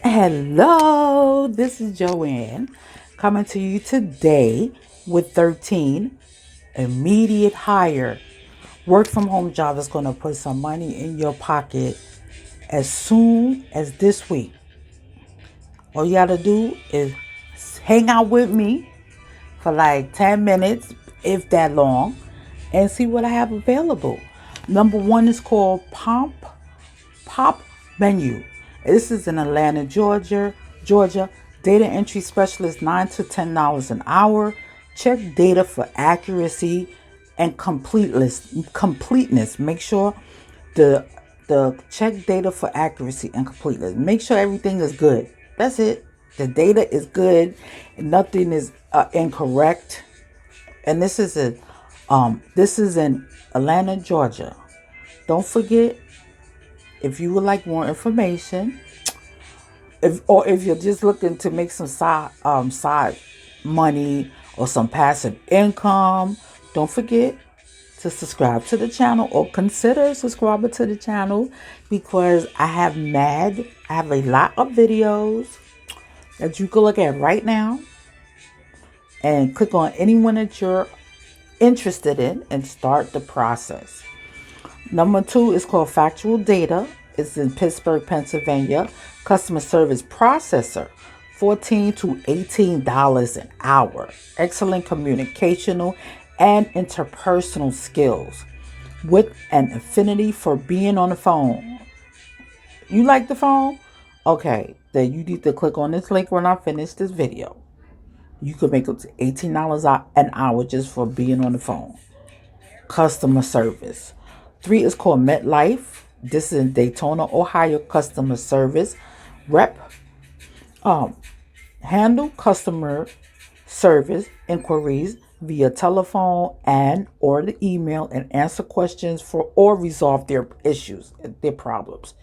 Hello, this is Joanne coming to you today with 13 immediate hire work from home job that's going to put some money in your pocket as soon as this week. All you got to do is hang out with me for like 10 minutes, if that long, and see what I have available. Number one is called Popmenu. This is in Atlanta, Georgia. Data entry specialist, $9 to $10 an hour. Check data for accuracy and completeness. Make sure the check data for accuracy and completeness. Make sure everything is good. That's it. The data is good. Nothing is incorrect. And this is in Atlanta, Georgia. Don't forget, if you would like more information, if you're just looking to make some side money or some passive income, don't forget to subscribe to the channel or consider subscribing to the channel, because I have a lot of videos that you can look at right now and click on anyone that you're interested in and start the process. Number two is called Factual Data. It's in Pittsburgh, Pennsylvania. Customer service processor, $14 to $18 an hour. Excellent communicational and interpersonal skills with an affinity for being on the phone. You like the phone? Okay, then you need to click on this link when I finish this video. You could make up to $18 an hour just for being on the phone. Customer service. 3 is called Metlife. This is in Daytona, Ohio. Customer service rep. Handle customer service inquiries via telephone and or the email, and answer questions for or resolve their issues, their problems.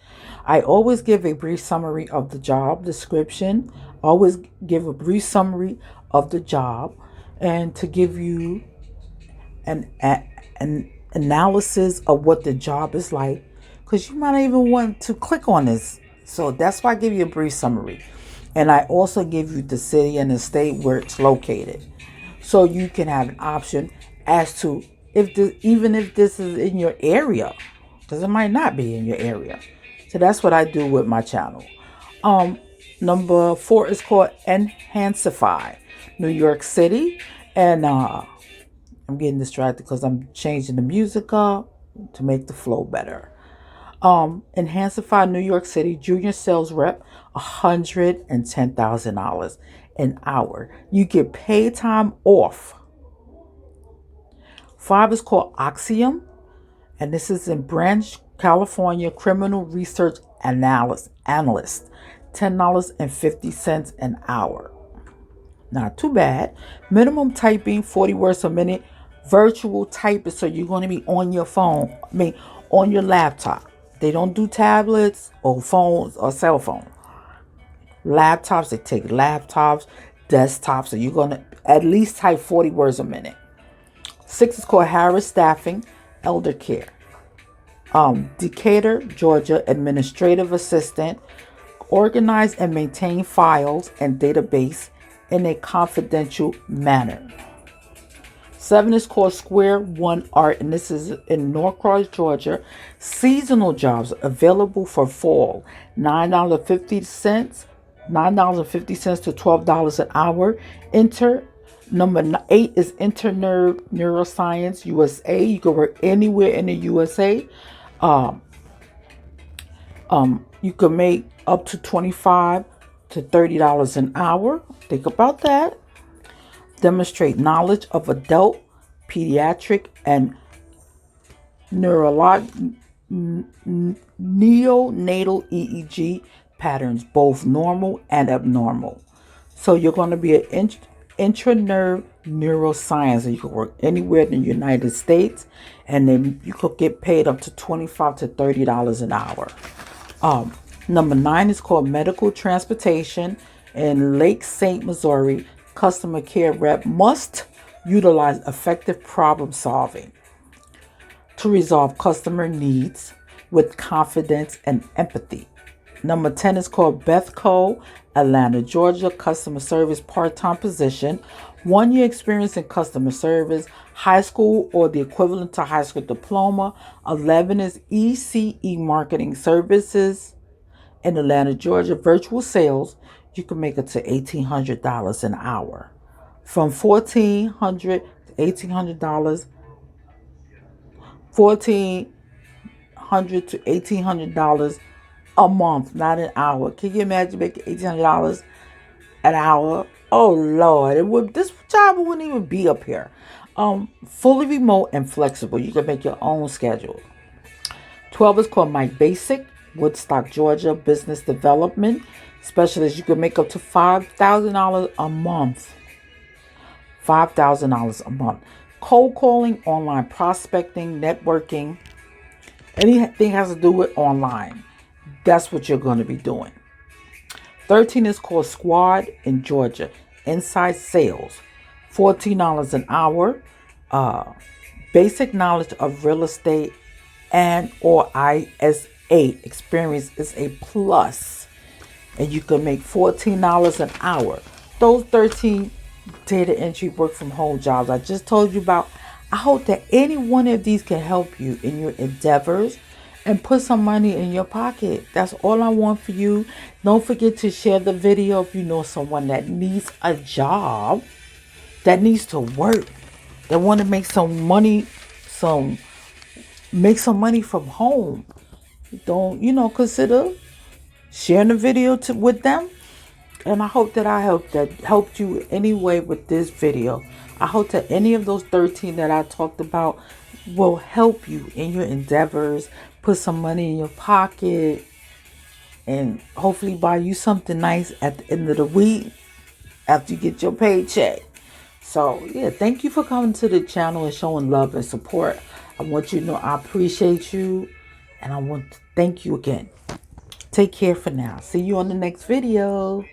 I always give a brief summary of the job description. Always give a brief summary of the job, and to give you an analysis of what the job is like, because you might not even want to click on this. So that's why I give you a brief summary. And I also give you the city and the state where it's located, so you can have an option as to even if this is in your area, because it might not be in your area. So that's what I do with my channel. Number 4 is called Enhancify New York City, and I'm getting distracted because I'm changing the music up to make the flow better. Enhancify New York City, junior sales rep, $110,000 an hour. You get paid time off. 5 is called Axiom, and this is in Branch, California, criminal research analyst, $10.50 an hour. Not too bad. Minimum typing, 40 words a minute. Virtual typist, so you're going to be on your phone, on your laptop. They don't do tablets or phones or cell phone. Laptops, they take laptops, desktops, so you're going to at least type 40 words a minute. 6 is called Harris Staffing, Elder Care. Decatur, Georgia, administrative assistant. Organize and maintain files and database in a confidential manner. 7 is called Square One Art, and this is in Norcross, Georgia. Seasonal jobs available for fall, $9.50 to $12 an hour. Number 8 is IntraNerve Neuroscience USA. You can work anywhere in the USA. You can make up to $25 to $30 an hour. Think about that. Demonstrate knowledge of adult, pediatric, and neonatal EEG patterns, both normal and abnormal. So you're going to be an IntraNerve Neuroscience, and you can work anywhere in the United States, and then you could get paid up to $25 to $30 an hour. Number 9 is called Medical Transportation in Lake St. Missouri. Customer care rep must utilize effective problem solving to resolve customer needs with confidence and empathy. Number 10 is called Bethco, Atlanta, Georgia, customer service part-time position. 1 year experience in customer service, high school or the equivalent to high school diploma. 11 is ECE marketing services in Atlanta, Georgia, virtual sales. You can make it to $1,800 an hour. From $1,400 to $1,800, $1,400 to $1,800 a month, not an hour. Can you imagine making $1,800 an hour? Oh Lord, this job wouldn't even be up here. Fully remote and flexible. You can make your own schedule. 12 is called Mike Basic, Woodstock, Georgia, business development specialist. You can make up to $5,000 a month. $5,000 a month. Cold calling, online prospecting, networking, anything has to do with online. That's what you're going to be doing. 13 is called Squad in Georgia, inside sales. $14 an hour. Basic knowledge of real estate and or ISA experience is a plus. And you can make $14 an hour. Those 13 data entry work from home jobs I just told you about, I hope that any one of these can help you in your endeavors and put some money in your pocket. That's all I want for you. Don't forget to share the video if you know someone that needs a job, that needs to work, that want to make some money, make some money from home. Don't, consider sharing the video with them. And I hope that I helped you anyway with this video. I hope that any of those 13 that I talked about will help you in your endeavors, put some money in your pocket, and hopefully buy you something nice at the end of the week after you get your paycheck. So, yeah, thank you for coming to the channel and showing love and support. I want you to know I appreciate you, and I want to thank you again. Take care for now. See you on the next video.